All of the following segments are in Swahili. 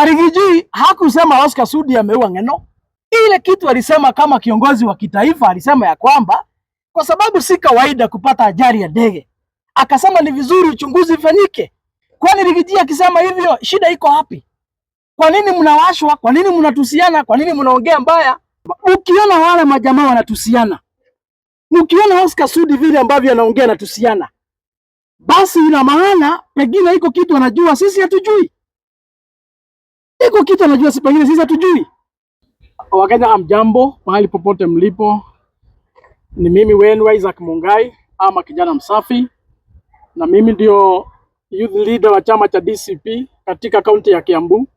Rigiji hakusema Oscar Sudi ameua Ng'eno. Ile kitu alisema kama kiongozi wa kitaifa, alisema ya kwamba kwa sababu si kawaida kupata ajali ya ndege, akasema ni vizuri uchunguzi ufanyike. Kwani Rigiji akisema hivyo, shida iko wapi? Kwa nini mnawashwa? Kwa nini mnatusiana? Kwa nini mnaongea mbaya? Ukiona wale majamaa wanatusiana, ukiona Oscar Sudi vile ambavyo anaongea na tusiana, basi ina maana pengine iko kitu anajua sisi hatujui. Iko kitu anajua pengine sisi hatujui. Wakenya hamjambo, mahali popote mlipo. Ni mimi wenu Isaac Mungai ama kijana msafi, na mimi ndio youth leader wa chama cha DCP katika kaunti ya Kiambu.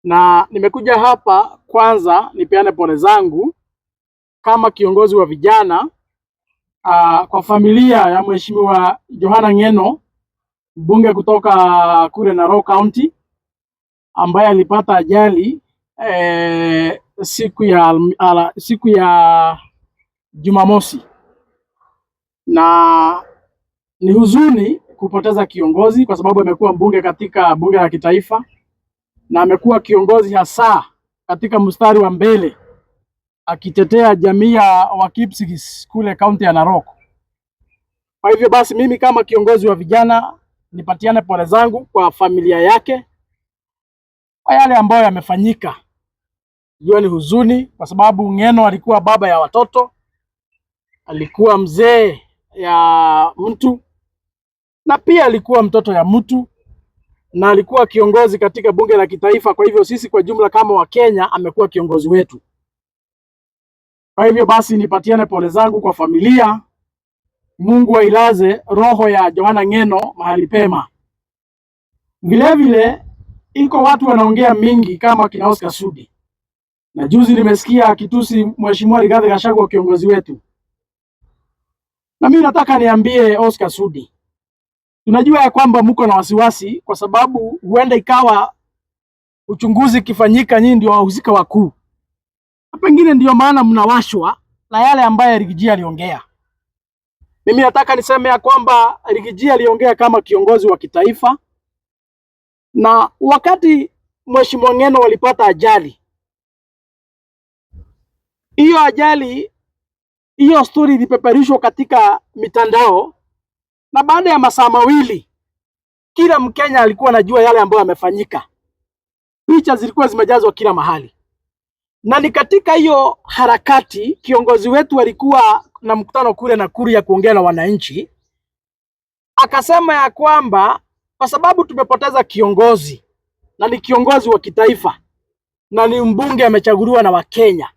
Na nimekuja hapa kwanza nipeane pole zangu kama kiongozi wa vijana kwa familia ya Mheshimiwa Johana Ng'eno, mbunge kutoka kule Narok County, ambaye alipata ajali siku ya Jumamosi. Na ni huzuni kupoteza kiongozi kwa sababu amekuwa mbunge katika bunge la kitaifa na amekuwa kiongozi hasa katika mstari wa mbele akitetea jamii ya Wakipsigis kule kaunti ya Narok. Kwa hivyo basi mimi kama kiongozi wa vijana nipatiane pole zangu kwa familia yake kwa yale ambayo yamefanyika. Hiyo ni huzuni kwa sababu Ng'eno alikuwa baba ya watoto, alikuwa mzee ya mtu, na pia alikuwa mtoto ya mtu, na alikuwa kiongozi katika bunge la kitaifa. Kwa hivyo sisi kwa jumla kama Wakenya amekuwa kiongozi wetu. Kwa hivyo basi nipatiane pole zangu kwa familia. Mungu ailaze roho ya Johana Ng'eno mahali pema. Vile vile iko watu wanaongea mingi kama kina Oscar Sudi. Na juzi nimesikia akitusi Mheshimiwa Rigathi Gachagua kiongozi wetu. Na mimi nataka niambie Oscar Sudi, tunajua ya kwamba mko na wasiwasi kwa sababu huenda ikawa uchunguzi kifanyika nyinyi ndio wahusika wakuu. Pengine ndio maana mnawashwa na yale ambayo Rigiji aliongea. Mimi nataka niseme ya kwamba Rigiji aliongea kama kiongozi wa kitaifa, na wakati Mheshimiwa Ng'eno walipata ajali, hiyo ajali, hiyo story ilipeperushwa katika mitandao, na baada ya masaa mawili kila Mkenya alikuwa anajua yale ambayo yamefanyika. Picha zilikuwa zimejazwa kila mahali. Na ni katika hiyo harakati kiongozi wetu alikuwa na mkutano kule Nakuru ya kuongea na wananchi, akasema ya kwamba kwa sababu tumepoteza kiongozi na ni kiongozi wa kitaifa na ni mbunge amechaguliwa na Wakenya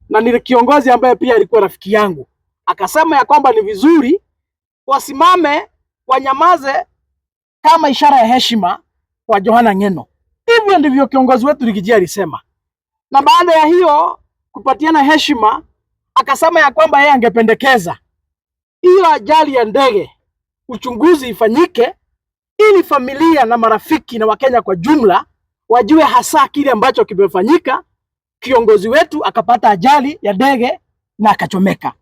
na ni kiongozi ambaye pia alikuwa rafiki yangu, akasema ya kwamba ni vizuri wasimame wanyamaze kama ishara ya heshima kwa Johana Ng'eno. Hivyo ndivyo kiongozi wetu Rigiji alisema. Na baada ya hiyo kupatiana heshima, akasema ya kwamba yeye angependekeza hiyo ajali ya ndege uchunguzi ifanyike ili familia na marafiki na Wakenya kwa jumla wajue hasa kile ambacho kimefanyika. Kiongozi wetu akapata ajali ya ndege na akachomeka.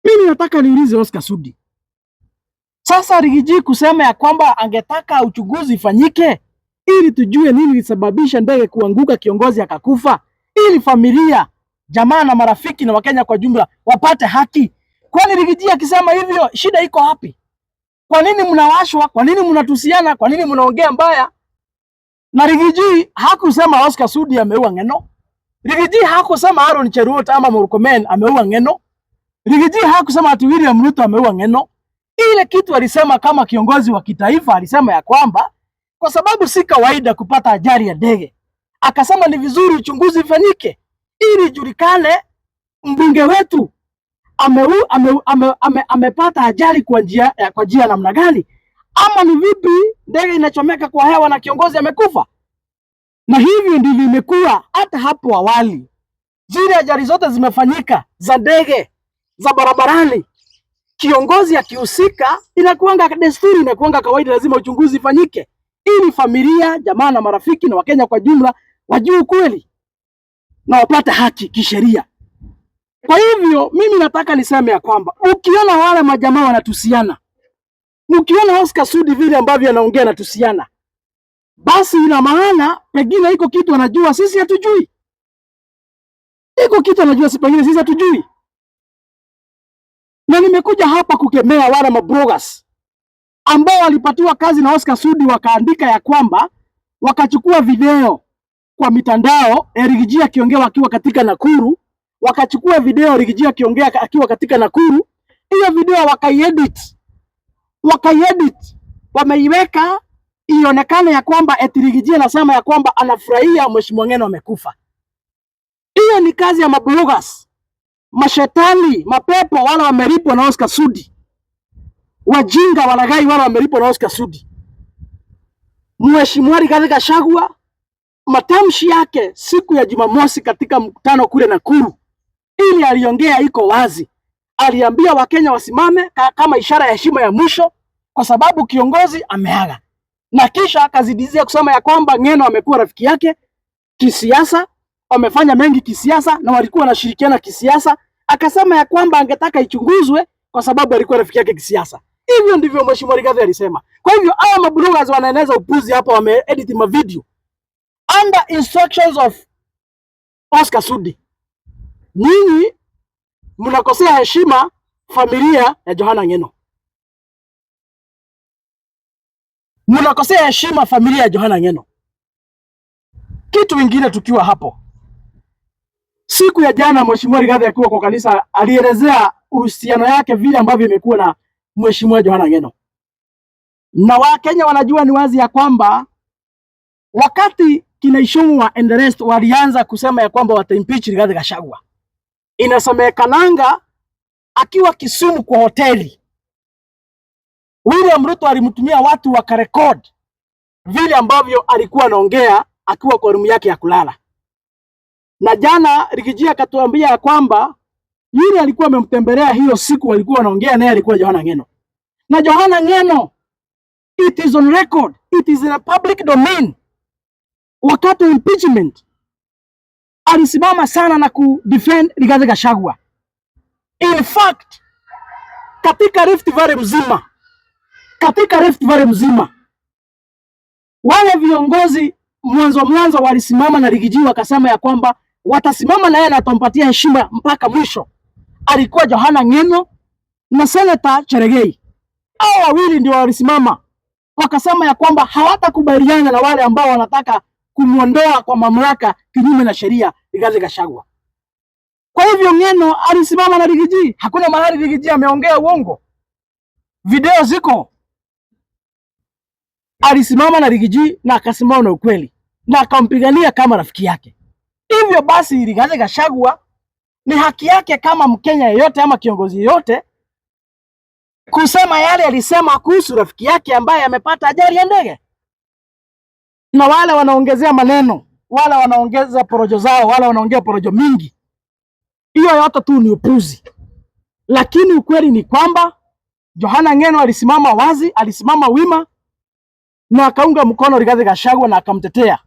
Mimi nataka niulize Oscar Sudi, sasa Rigiji kusema ya kwamba angetaka uchunguzi ifanyike ili tujue nini ilisababisha ndege kuanguka, kiongozi akakufa, ili familia, jamaa na marafiki na Wakenya kwa jumla wapate haki. Kwani Rigiji akisema hivyo, shida iko wapi? Kwa nini mnawashwa? Kwa nini mnatusiana? Kwa nini mnaongea mbaya? Na Rigiji hakusema Oscar Sudi ameua Ng'eno. Rigiji hakusema Aaron Cheruiyot ama Murkomen ameua Ng'eno. Rigiji hakusema ati William Ruto ameua Ng'eno. Ile kitu alisema kama kiongozi wa kitaifa, alisema ya kwamba kwa sababu si kawaida kupata ajali ya ndege, akasema ni vizuri uchunguzi ufanyike ili julikane mbunge wetu amepata ajali kwa njia namna gani, ama ni vipi ndege inachomeka kwa hewa na kiongozi amekufa. Na hivyo ndivyo imekuwa hata hapo awali. Zile ajali zote zimefanyika za ndege, za barabarani, kiongozi akihusika, inakuanga desturi, inakuanga kawaida, lazima uchunguzi ifanyike ili familia, jamaa na marafiki na Wakenya kwa jumla wajue ukweli na wapate haki kisheria. Kwa hivyo mimi nataka niseme ya kwamba ukiona wale majamaa wanatusiana, ukiona Oscar Sudi vile ambavyo anaongea na tusiana, basi ina maana pengine iko kitu anajua sisi hatujui. Iko kitu anajua pengine sisi hatujui. Na nimekuja hapa kukemea wale mabloggers ambao walipatiwa kazi na Oscar Sudi, wakaandika ya kwamba wakachukua video kwa mitandao Rigiji akiongea akiwa katika Nakuru, wakachukua video Rigiji akiongea akiwa katika Nakuru. Hiyo video wakaiedit, wameiweka ionekane ya kwamba Rigiji anasema ya kwamba anafurahia Mheshimiwa Ng'eno amekufa. Hiyo ni kazi ya mabloggers, mashetani, mapepo wala wamelipwa na Oscar Sudi, wajinga walaghai wala wamelipwa na Oscar Sudi. Mheshimiwa Rigathi Gachagua, matamshi yake siku ya Jumamosi katika mkutano kule Nakuru, ili aliongea iko wazi. Aliambia Wakenya wasimame kama ishara ya heshima ya mwisho kwa sababu kiongozi ameaga. Na kisha akazidizia kusema ya kwamba Ng'eno amekuwa rafiki yake kisiasa, wamefanya mengi kisiasa na walikuwa wanashirikiana kisiasa. Akasema ya kwamba angetaka ichunguzwe kwa sababu alikuwa rafiki yake kisiasa. Hivyo ndivyo Mheshimiwa Rigathi alisema. Kwa hivyo hao mabloggers wanaeneza upuzi hapa, wameedit ma video under instructions of Oscar Sudi. Nyinyi mnakosea heshima familia ya Johana Ng'eno. Mnakosea heshima familia ya Johana Ng'eno. Kitu kingine, tukiwa hapo siku ya jana, Mheshimiwa Rigathi akiwa kwa kanisa alielezea uhusiano yake vile ambavyo imekuwa na Mheshimiwa Johana Ng'eno. Na Wakenya wanajua ni wazi ya kwamba wakati kina Ichung'wah and the rest walianza kusema ya kwamba wataimpeach Rigathi Gachagua, inasemekananga akiwa Kisumu kwa hoteli, William Ruto alimtumia watu wakarekod vile ambavyo alikuwa anaongea akiwa kwa room yake ya kulala. Na jana Rigiji akatuambia ya kwamba yule alikuwa amemtembelea hiyo siku walikuwa wanaongea naye alikuwa Johana Ng'eno. Na Johana Ng'eno, it is on record, it is in a public domain, wakati wa impeachment alisimama sana na kudefend Rigathi Gachagua. In fact, katika Rift Valley mzima, wale viongozi mwanzo walisimama na Rigiji wakasema ya kwamba watasimama na yeye na watampatia heshima mpaka mwisho. Alikuwa Johana Ng'eno na Senator Cherargei. Hao wawili ndio walisimama wakasema ya kwamba hawatakubaliana na wale ambao wanataka kumuondoa kwa mamlaka kinyume na sheria Rigathi Gachagua. Kwa hivyo Ng'eno alisimama na Rigiji. Hakuna mahali Rigiji ameongea uongo, video ziko. Alisimama na Rigiji na akasimama na ukweli na akampigania kama rafiki yake. Hivyo basi Rigathi Gachagua ni haki yake kama Mkenya yeyote ama kiongozi yeyote kusema yale alisema kuhusu rafiki yake ambaye amepata ajali ya ndege. Na wale wanaongezea maneno, wale wanaongeza porojo zao, wale wanaongea porojo mingi, hiyo yote tu ni upuzi. Lakini ukweli ni kwamba Johana Ng'eno alisimama wazi, alisimama wima na akaunga mkono Rigathi Gachagua na akamtetea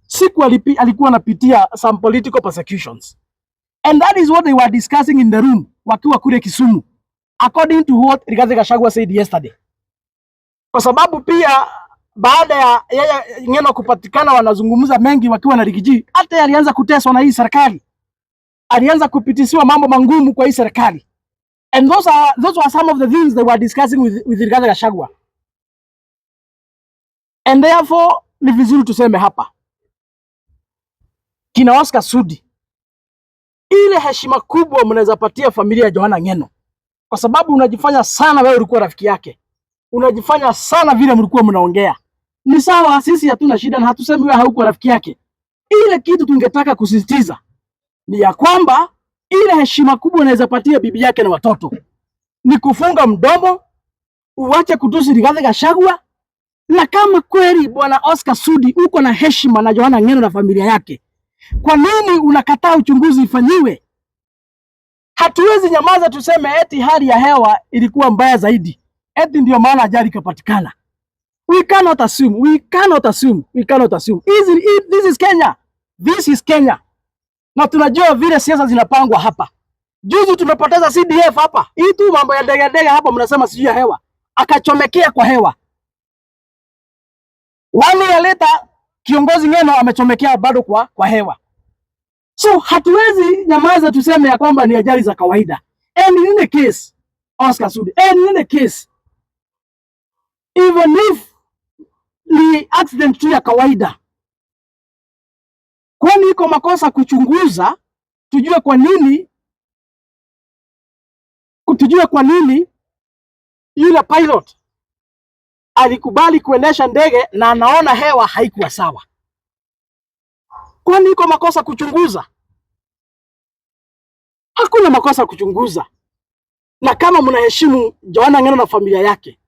siku alikuwa anapitia some political persecutions. And that is what they were discussing in the room wakiwa kule Kisumu, according to what Rigathi Gachagua said yesterday. Kwa sababu pia baada ya yeye Ng'eno kupatikana wanazungumza mengi wakiwa na Rigiji. Hata alianza kuteswa na hii serikali, alianza kupitishwa mambo mangumu kwa hii serikali. And those were some of the things they were discussing with Rigathi Gachagua. And therefore ni vizuri tuseme hapa, kina Oscar Sudi, ile heshima kubwa mnaweza patia familia ya Johana Ng'eno, kwa sababu unajifanya sana wewe ulikuwa rafiki yake, unajifanya sana vile mlikuwa mnaongea. Ni sawa, sisi hatuna shida na hatusemi wewe hauko rafiki yake. Ile kitu tungetaka kusisitiza ni ya kwamba ile heshima kubwa unaweza patia bibi yake na watoto ni kufunga mdomo, uache kutusi Rigathi Gachagua. Na kama kweli bwana Oscar Sudi uko na heshima na Johana Ng'eno na familia yake, kwa nini unakataa uchunguzi ifanyiwe? Hatuwezi nyamaza tuseme eti hali ya hewa ilikuwa mbaya zaidi, eti ndio maana ajali ikapatikana. We cannot assume. This is Kenya. Na tunajua vile siasa zinapangwa hapa. Juzi tumepoteza CDF hapa. Hii tu mambo ya ndege hapa mnasema sijui ya hewa. Akachomekea kwa hewa. 1 year later kiongozi Ng'eno amechomekea bado kwa hewa. So hatuwezi nyamaza tuseme ya kwamba ni ajali za kawaida. And in the case, Oscar Sudi, and in the case, even if ni accident tu ya kawaida, kwani iko makosa kuchunguza, tujue kwa nini yule pilot alikubali kuendesha ndege na anaona hewa haikuwa sawa. Kwani iko makosa kuchunguza? Hakuna makosa kuchunguza. Na kama mnaheshimu Johana Ng'eno na familia yake,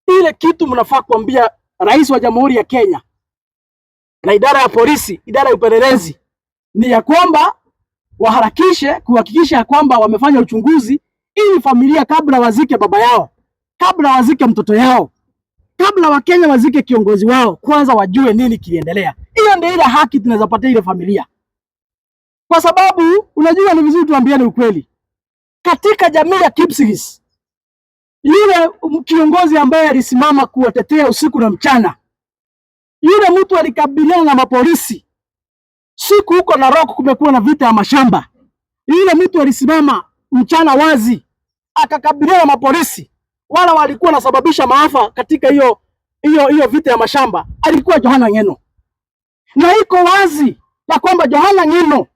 ile kitu mnafaa kuambia Rais wa Jamhuri ya Kenya na idara ya polisi, idara ya upelelezi, ni ya kwamba waharakishe kuhakikisha kwamba wamefanya uchunguzi, ili familia, kabla wazike baba yao, kabla wazike mtoto yao, kabla Wakenya wazike kiongozi wao, kwanza wajue nini kiliendelea. Hiyo ndio ile haki tunaweza pata ile familia. Kwa sababu unajua, ni vizuri tuambiane ukweli. Katika jamii ya Kipsigis, yule kiongozi ambaye alisimama kuwatetea usiku na mchana, yule mtu alikabiliana na mapolisi. Siku huko Narok kumekuwa na vita ya mashamba, yule mtu alisimama mchana wazi akakabiliana na mapolisi, wala walikuwa nasababisha maafa katika hiyo vita ya mashamba, alikuwa Johana Ng'eno. Na iko wazi ya kwamba Johana Ng'eno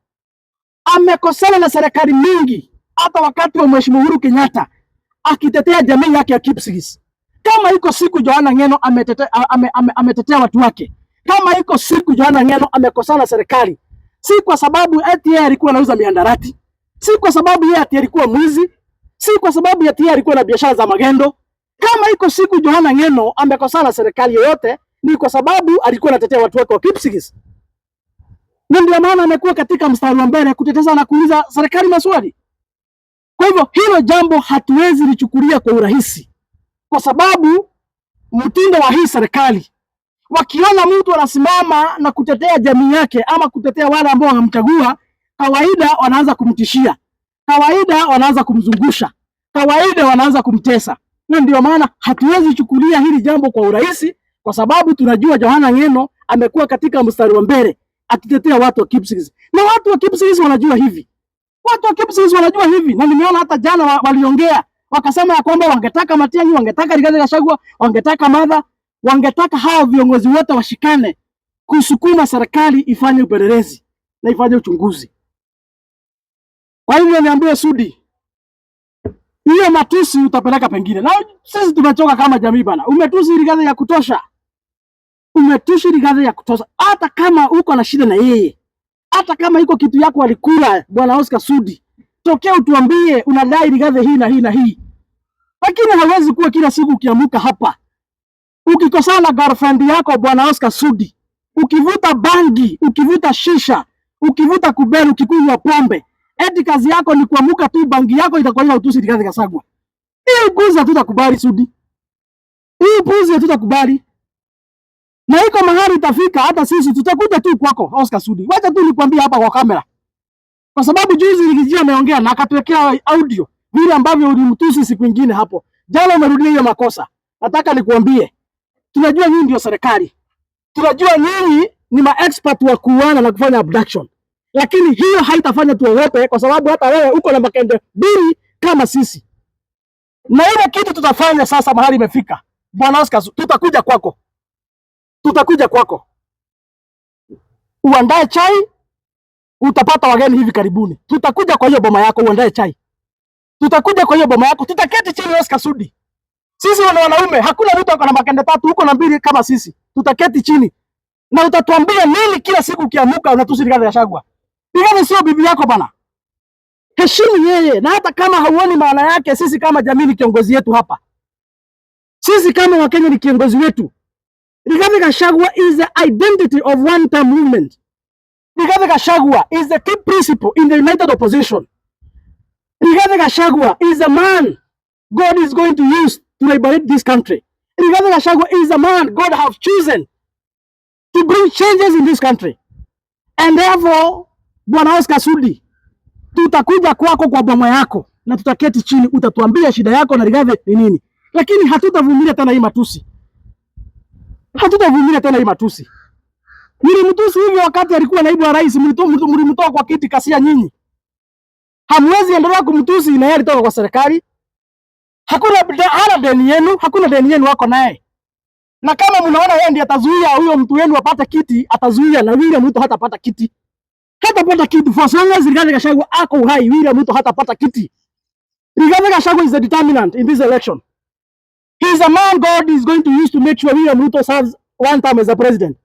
amekosana na serikali mingi, hata wakati wa Mheshimiwa Uhuru Kenyatta akitetea jamii yake ya Kipsigis. Kama iko siku Johana Ng'eno ametetea watu wake, kama iko siku Johana Ng'eno amekosana na serikali, si kwa sababu eti yeye alikuwa anauza miandarati, si kwa sababu yeye eti alikuwa mwizi, si kwa sababu eti yeye alikuwa na biashara za magendo. Kama iko siku Johana Ng'eno amekosana na serikali yoyote, ni kwa sababu alikuwa anatetea watu wake wa Kipsigis. Na ndio maana amekuwa katika mstari wa mbele kuteteza na kuuliza serikali maswali. Kwa hivyo hilo jambo hatuwezi lichukulia kwa urahisi, kwa sababu mtindo wa hii serikali, wakiona mtu anasimama na kutetea jamii yake ama kutetea wale ambao wanamchagua, kawaida wanaanza kumtishia, kawaida wanaanza kumzungusha, kawaida wanaanza kumtesa. Na ndio maana hatuwezi chukulia hili jambo kwa urahisi, kwa sababu tunajua Johana Ng'eno amekuwa katika mstari wa mbele akitetea watu wa Kipsigis. Na watu wa Kipsigis wanajua hivi. Watu wa Kipsigis wanajua hivi. Na nimeona hata jana waliongea, wakasema ya kwamba wangetaka Matiang'i, wangetaka Rigathi Gachagua, wangetaka Martha, wangetaka hao viongozi wote washikane kusukuma serikali ifanye upelelezi na ifanye uchunguzi. Kwa hivyo niambie Sudi, hiyo matusi utapeleka pengine. Na sisi tumechoka kama jamii bana. Umetusi Rigathi ya kutosha. Umetusi Rigathi ya kutosha. Hata kama uko na shida na yeye, hata kama iko kitu yako alikula bwana Oscar Sudi, tokea utuambie unadai Rigathi hii na hii na hii. Lakini hawezi kuwa kila siku ukiamuka hapa ukikosana na girlfriend yako bwana Oscar Sudi, ukivuta bangi, ukivuta shisha, ukivuta kubeli, ukikunywa pombe, eti kazi yako ni kuamuka tu bangi yako itakuwa utusi Rigathi Gachagua. Hii puzi hatutakubali Sudi. Hii puzi hatutakubali. Na iko mahali itafika hata sisi tutakuja tu kwako Oscar Sudi. Wacha tu nikwambie hapa kwa kamera. Kwa sababu juzi nilijia ameongea na akatuwekea audio vile ambavyo ulimtusi siku nyingine hapo. Jana umerudia hiyo makosa. Nataka nikuambie, tunajua nyinyi ndio serikali. Tunajua nyinyi ni ma-expert wa kuuana na kufanya abduction. Lakini hiyo haitafanya tuogope, kwa sababu hata wewe uko na makende bili kama sisi. Na ile kitu tutafanya sasa mahali imefika. Bwana Oscar, tutakuja kwako. Tutakuja kwako. Uandae chai, utapata wageni hivi karibuni. Tutakuja kwa hiyo boma yako uandae chai. Tutakuja kwa hiyo boma yako, tutaketi chini Oscar Sudi. Sisi wanaume, hakuna mtu ako na makende tatu, uko na mbili kama sisi. Tutaketi chini. Na utatuambia nini kila siku ukiamuka unatusi Rigathi Gachagua. Rigathi sio bibi yako bana. Heshimu yeye, na hata kama hauoni maana yake, sisi kama jamii ni kiongozi yetu hapa. Sisi kama Wakenya ni kiongozi wetu. Rigathi Gachagua is the identity of one-term movement. Rigathi Gachagua is the key principle in the united opposition. Rigathi Gachagua is the man God is going to use to liberate this country. Rigathi Gachagua is the man God have chosen to bring changes in this country. And therefore, Bwana Oscar Sudi, tutakuja kwako kwa boma yako na tutaketi chini, utatuambia shida yako na Rigathi ni nini. Lakini hatutavumilia tena hii matusi. Hatutavumilia tena hii matusi. Mlimtusi hivi wakati alikuwa naibu wa rais, mlimtoa kwa kiti kasia nyinyi. Hamwezi endelea kumtusi na yeye alitoka kwa serikali. Hana deni yenu, hakuna deni yenu wako naye. Na kama mnaona yeye ndiye atazuia huyo mtu wenu apate kiti, atazuia na William Ruto hatapata kiti. Hatapata kiti for so long Rigathi Gachagua ako uhai, William Ruto hatapata kiti. Rigathi Gachagua is the determinant in this election. He is a man God is going to use to make sure William Ruto serves one term as a president.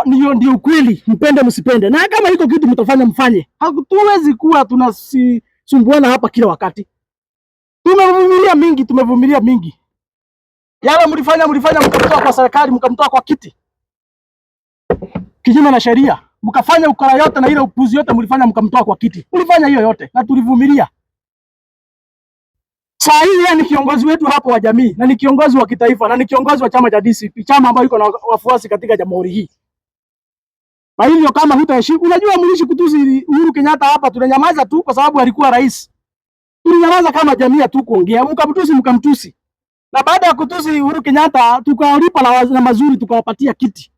Hiyo ndio ukweli, mpende msipende. Na kama iko kitu mtafanya mfanye. Hatuwezi kuwa tunasumbuana hapa kila wakati. Tumevumilia mingi. Yale mlifanya mkamtoa kwa serikali, mkamtoa kwa kiti. Kinyume na sheria. Mkafanya ukora yote na ile upuzi yote mlifanya mkamtoa kwa kiti. Mlifanya hiyo yote na tulivumilia. Saa hii yeye ni kiongozi wetu hapo wa jamii na ni kiongozi wa kitaifa na ni kiongozi wa chama cha DCP, chama ambayo iko na wafuasi katika jamhuri hii. Na hivyo kama hutaheshimu, unajua mlishi kutusi Uhuru Kenyatta hapa, tunanyamaza tu kwa sababu alikuwa rais. Tulinyamaza kama jamii tu kuongea, mkamtusi. Na baada ya kutusi Uhuru Kenyatta tukawalipa na mazuri tukawapatia kiti.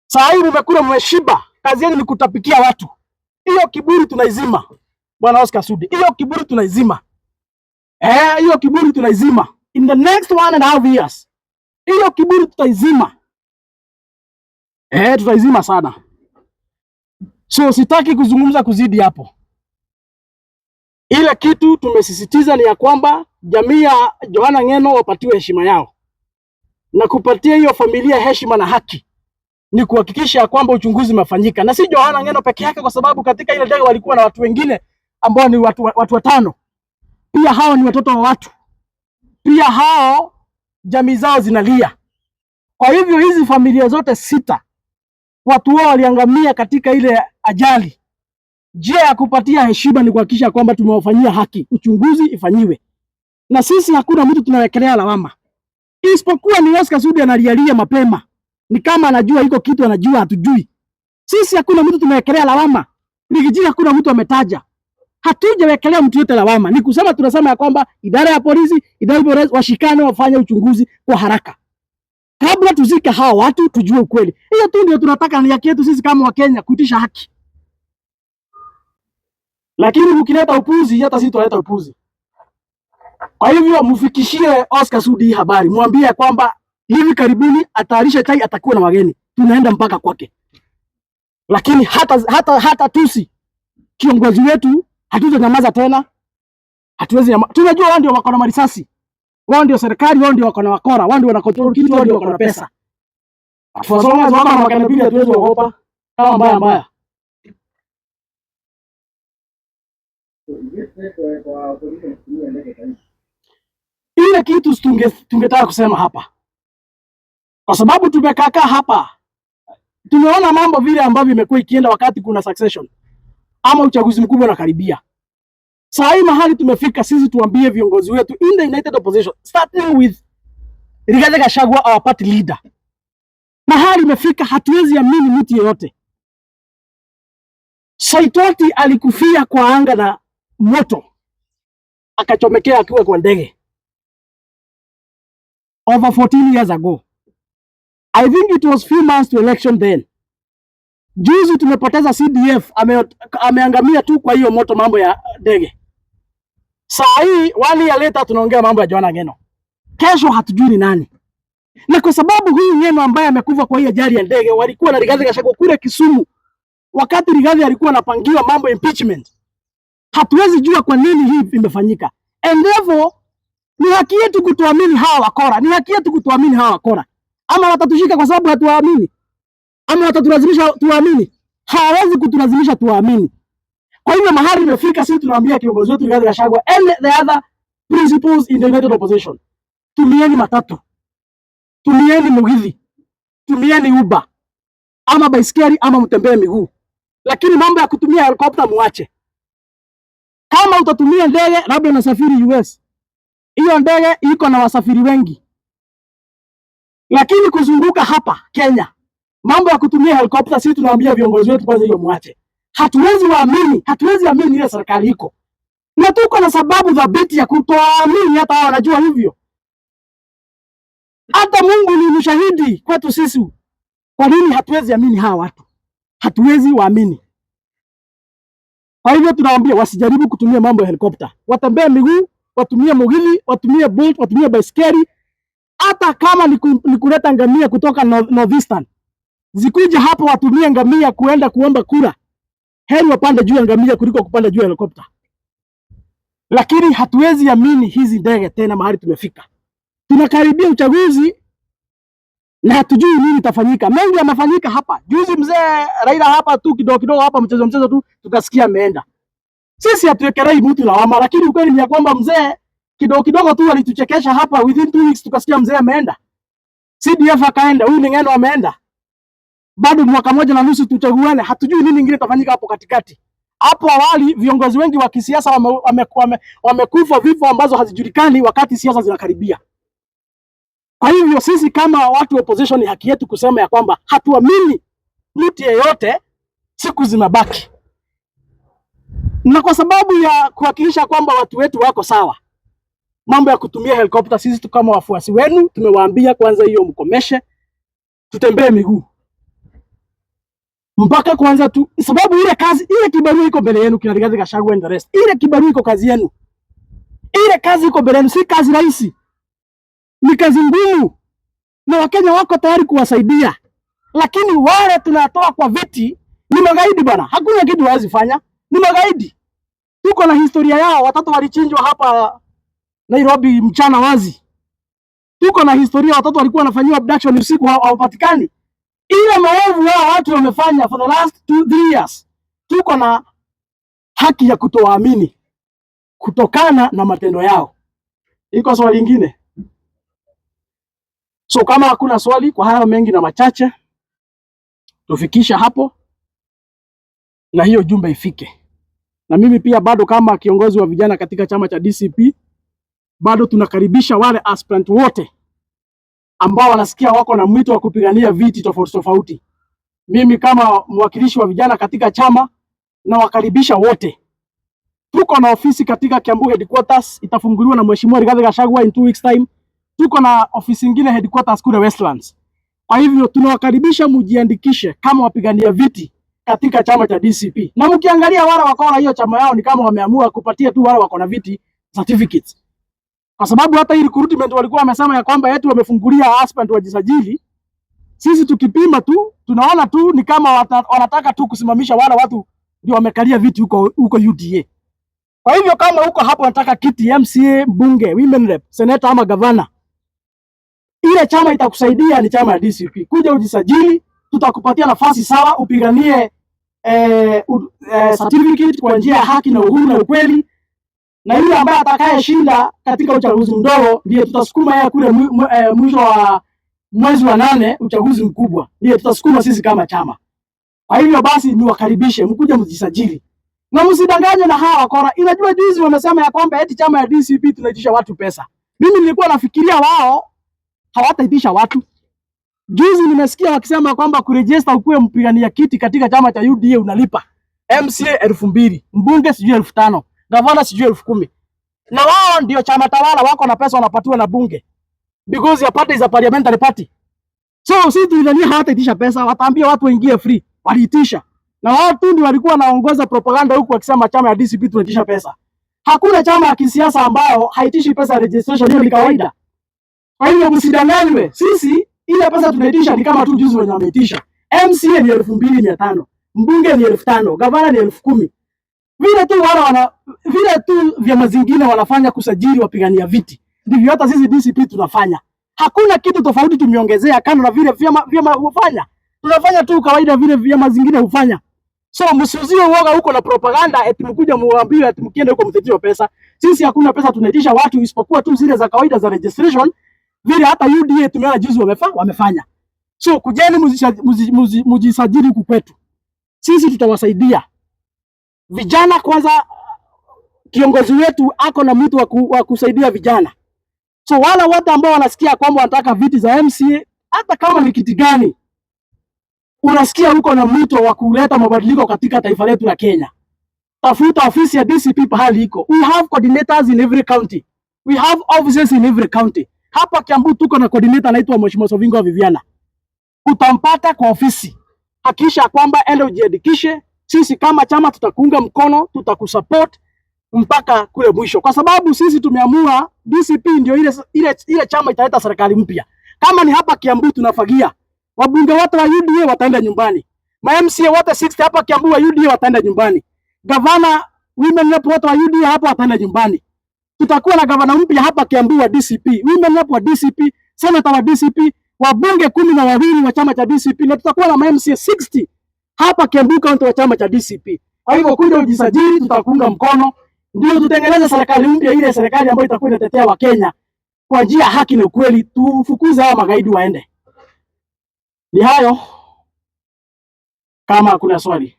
Saa hii mmekula mmeshiba, kazi yenu ni kutapikia watu. Hiyo kiburi tunaizima. Bwana Oscar Sudi, hiyo kiburi tunaizima. Hiyo kiburi tunaizima. In the next 1.5 years. Hiyo kiburi tutaizima. Tutaizima sana. So sitaki kuzungumza kuzidi hapo. Ile kitu tumesisitiza ni ya kwamba jamii ya Johana Ng'eno wapatiwe heshima yao. Na kupatia hiyo familia heshima na haki ni kuhakikisha ya kwamba uchunguzi umefanyika. Na si Johana Ng'eno peke yake, kwa sababu katika ile ndege walikuwa na watu wengine ambao ni watu watano. Pia hao ni watoto wa watu. Pia hao jamii zao zinalia. Kwa hivyo hizi familia zote 6 watu wao waliangamia katika ile ajali. Njia ya kupatia heshima ni kuhakikisha kwamba tumewafanyia haki, uchunguzi ifanyiwe. Na sisi hakuna mtu tunawekelea lawama. Isipokuwa ni Oscar Sudi analialia mapema. Ni kama anajua iko kitu anajua hatujui. Sisi hakuna mtu tunawekelea lawama. Nikijia hakuna mtu ametaja. Hatujawekelea mtu yote lawama. Ni kusema tunasema ya kwamba idara ya polisi, idara ya polisi washikane wafanye uchunguzi kwa haraka. Kabla tuzike hao watu tujue ukweli. Hiyo tu ndio tunataka, ni haki yetu sisi kama Wakenya kuitisha haki. Lakini mkileta upuzi hata sisi tunaleta upuzi. Kwa hivyo mfikishie Oscar Sudi habari. Mwambie kwamba hivi karibuni atayarisha chai, atakuwa na wageni. Tunaenda mpaka kwake. Lakini hata tusi kiongozi wetu hatutanyamaza tena. Hatuwezi nyamaza. Tunajua wao ndio wako na marisasi. Wao ndio serikali, wao ndio wako na wakora, wao ndio wana control kitu, wao ndio wako na pesa. For so long as wako na makanabili hatuwezi kuogopa kama mbaya. Ile kitu tungetaka kusema hapa. Kwa sababu tumekaa hapa. Tumeona mambo vile ambavyo imekuwa ikienda wakati kuna succession ama uchaguzi mkubwa unakaribia. Saa hii mahali tumefika sisi tuambie viongozi wetu in the United Opposition, starting with Rigathi Gachagua, our party leader. Mahali imefika hatuwezi amini mtu yeyote. Saitoti alikufia kwa anga na moto. Akachomekea akiwa kwa ndege. Over 14 years ago. I think it was few months to election then. Juzi tumepoteza CDF, ameangamia tu kwa hiyo moto mambo ya ndege. Saa hii wali ya leta tunaongea mambo ya Johana Ng'eno. Kesho hatujui ni nani. Na kwa sababu huyu Ng'eno ambaye amekufa kwa hiyo ajali ya ndege walikuwa na Rigathi Gachagua kule Kisumu. Wakati Rigathi alikuwa anapangiwa mambo impeachment. Hatuwezi jua kwa nini hii imefanyika. And therefore ni haki yetu kutuamini hawa wakora. Ni haki yetu kutuamini hawa wakora. Ama watatushika kwa sababu hatuamini. Ama watatulazimisha tuamini. Hawezi kutulazimisha tuamini. Kwa hivyo mahali imefika sisi tunaambia kiongozi wetu Rigathi Gachagua and the other principles in the United Opposition. Tumieni matatu. Tumieni Mugithi. Tumieni Uber. Ama baiskeli ama mtembee miguu. Lakini mambo ya kutumia helicopter muache. Kama utatumia ndege labda unasafiri US. Hiyo ndege iko na wasafiri wengi. Lakini kuzunguka hapa Kenya, mambo ya kutumia helicopter sisi tunaambia viongozi wetu kwanza hiyo muache. Hatuwezi amini ile serikali iko. Na tuko na sababu dhabiti ya kutoamini, hata wao wanajua hivyo. Hata Mungu ni mshahidi kwetu sisi. Kwa nini hatuwezi amini hawa watu? Hatuwezi waamini. Kwa hivyo tunawaambia wasijaribu kutumia mambo ya helikopta, watembee miguu, watumie mogili, watumie bolt, watumie baiskeli. Hata kama ni kuleta ngamia kutoka Northeastern, zikuja hapo watumie ngamia kuenda kuomba kura. Heri wapande juu ya ngamia kuliko kupanda juu ya helikopta. Lakini hatuwezi amini hizi ndege tena mahali tumefika. Tunakaribia uchaguzi na hatujui nini itafanyika. Mengi yamefanyika hapa. Juzi mzee Raila hapa tu kidogo hapa mchezo tu tukasikia ameenda. Sisi hatuwekelei mtu lawama, lakini ukweli ni kwamba mzee kidogo tu alituchekesha hapa, within 2 weeks tukasikia mzee ameenda. CDF akaenda, huyu Ng'eno ameenda. Bado mwaka moja na nusu tuchaguane, hatujui nini ingine itafanyika hapo katikati. Hapo awali viongozi wengi wa kisiasa wamekufa vifo ambazo hazijulikani wakati siasa zinakaribia. Kwa hivyo sisi kama watu wa opposition ni haki yetu kusema ya kwamba hatuamini mtu yeyote siku zinabaki. Na kwa sababu ya kuhakikisha kwamba watu wetu wako sawa, mambo ya kutumia helikopta, sisi tu kama wafuasi wenu tumewaambia kwanza hiyo mkomeshe, tutembee miguu. Mpaka kwanza tu, sababu ile kazi, ile kibarua iko mbele yenu kina Rigathi Gachagua and the rest. Ile kibarua iko kazi yenu. Ile kazi iko mbele yenu, si kazi rahisi. Ni kazi ngumu. Na Wakenya wako tayari kuwasaidia. Lakini wale tunatoa kwa viti ni magaidi bana. Hakuna kitu wazi fanya. Ni magaidi. Tuko na historia yao, watoto walichinjwa hapa Nairobi mchana wazi. Tuko na historia, watoto walikuwa wanafanywa abduction usiku hawapatikani. Ile maovu wao watu wamefanya for the last 2-3 years. Tuko na haki ya kutowaamini kutokana na matendo yao. Iko swali lingine? So kama hakuna swali, kwa hayo mengi na machache tufikisha hapo na hiyo jumbe ifike. Na mimi pia bado kama kiongozi wa vijana katika chama cha DCP bado tunakaribisha wale aspirant wote ambao wanasikia wako na mwito wa kupigania viti tofauti. Mimi kama mwakilishi wa vijana katika chama na wakaribisha wote. Tuko na ofisi katika Kiambu headquarters, itafunguliwa na Mheshimiwa Rigathi Gachagua in 2 weeks time. Tuko na ofisi nyingine headquarters kule Westlands. Kwa hivyo tunawakaribisha mujiandikishe kama wapigania viti katika chama cha DCP. Na mkiangalia wale wako na hiyo chama yao ni kama wameamua kupatia tu wale wako na viti certificates. Kwa sababu hata hii recruitment walikuwa wamesema ya kwamba yetu wamefungulia aspirant wajisajili. Sisi tukipima tu tunaona tu ni kama wanataka tu kusimamisha wale watu ndio wamekalia viti huko UDA. Kwa hivyo kama huko hapo wanataka kiti MCA, mbunge, women rep, senator ama governor, ile chama itakusaidia ni chama ya DCP. Kuja ujisajili, tutakupatia nafasi sawa upiganie certificate kwa njia ya haki na uhuru na ukweli. Na yule ambaye atakayeshinda katika uchaguzi mdogo ndiye tutasukuma yeye kule mwisho wa mwezi wa 8 uchaguzi mkubwa. Ndiye tutasukuma sisi kama chama. Kwa hivyo basi niwakaribishe mkuje mjisajili. Na msidanganywe na hawa wakora. Inajua juzi wamesema ya kwamba eti chama ya DCP tunaitisha watu pesa. Mimi nilikuwa nafikiria wao hawataitisha watu. Juzi nimesikia wakisema kwamba kuregister ukuwe mpigania kiti katika chama cha UDA unalipa MCA 2,000, mbunge sijui 5,000, gavana sijui 10,000. Na wao ndio chama tawala, wako na pesa wanapatiwa na bunge. Because your party is a parliamentary party. So sisi tulidhania hawataitisha pesa, wataambia watu waingie free. Waliitisha. Na wao tu ndio walikuwa wanaongoza propaganda huku wakisema chama ya DCP tunaitisha pesa. Hakuna chama ya kisiasa ambayo haitishi pesa registration, hiyo ni kawaida. Kwa hiyo msidanganywe. Sisi ile pesa tunaitisha ni kama tu juzi wenye wameitisha. MCA ni 2,500, mbunge ni 5,000, gavana ni 10,000. Vile tu vyama zingine wanafanya kusajili wapigania viti, ndivyo hata sisi DCP tunafanya. Hakuna kitu tofauti tumeongezea kando na vile vyama hufanya. Tunafanya tu kawaida vile vyama zingine hufanya. So msiuzie uoga huko na propaganda eti mkuja muambie eti mkienda huko mtetio pesa. Sisi hakuna pesa tunaitisha watu isipokuwa tu zile za kawaida za registration. Vile hata UDA tumeona juzi wamefanya. So kujeni mujisajili huku kwetu. Sisi tutawasaidia. Vijana kwanza, kiongozi wetu ako na mtu wa kusaidia vijana. So wala wote ambao wanasikia kwamba wanataka viti za MCA, hata kama ni kiti gani, unasikia huko na mtu wa kuleta mabadiliko katika taifa letu la Kenya, tafuta ofisi ya DCP pahali iko. We have coordinators in every county. We have offices in every county. Hapa Kiambu tuko na coordinator anaitwa Mheshimiwa Sovingo Viviana. utampata kwa ofisi. Hakikisha kwamba ende ujiandikishe. Sisi kama chama tutakuunga mkono, tutakusupport mpaka kule mwisho, kwa sababu sisi tumeamua DCP ndio ile chama italeta serikali mpya. Kama ni hapa Kiambu tunafagia, wabunge wote wa UDA wataenda nyumbani, ma MCA wote 60 hapa Kiambu wa UDA wataenda nyumbani, gavana women rep wote wa UDA hapa wataenda nyumbani. Tutakuwa na gavana mpya hapa Kiambu wa DCP, women rep wa DCP, senator wa DCP, wabunge 12 wa chama cha DCP, na tutakuwa na ma MCA 60 hapa Kiambu county wa chama cha DCP. Kwa hivyo kuja ujisajili, tutakuunga mkono, ndio tutengeneze serikali mpya, ile serikali ambayo itakuwa inatetea Wakenya kwa njia haki na ukweli. Tufukuze hao magaidi waende. Ni hayo, kama kuna swali.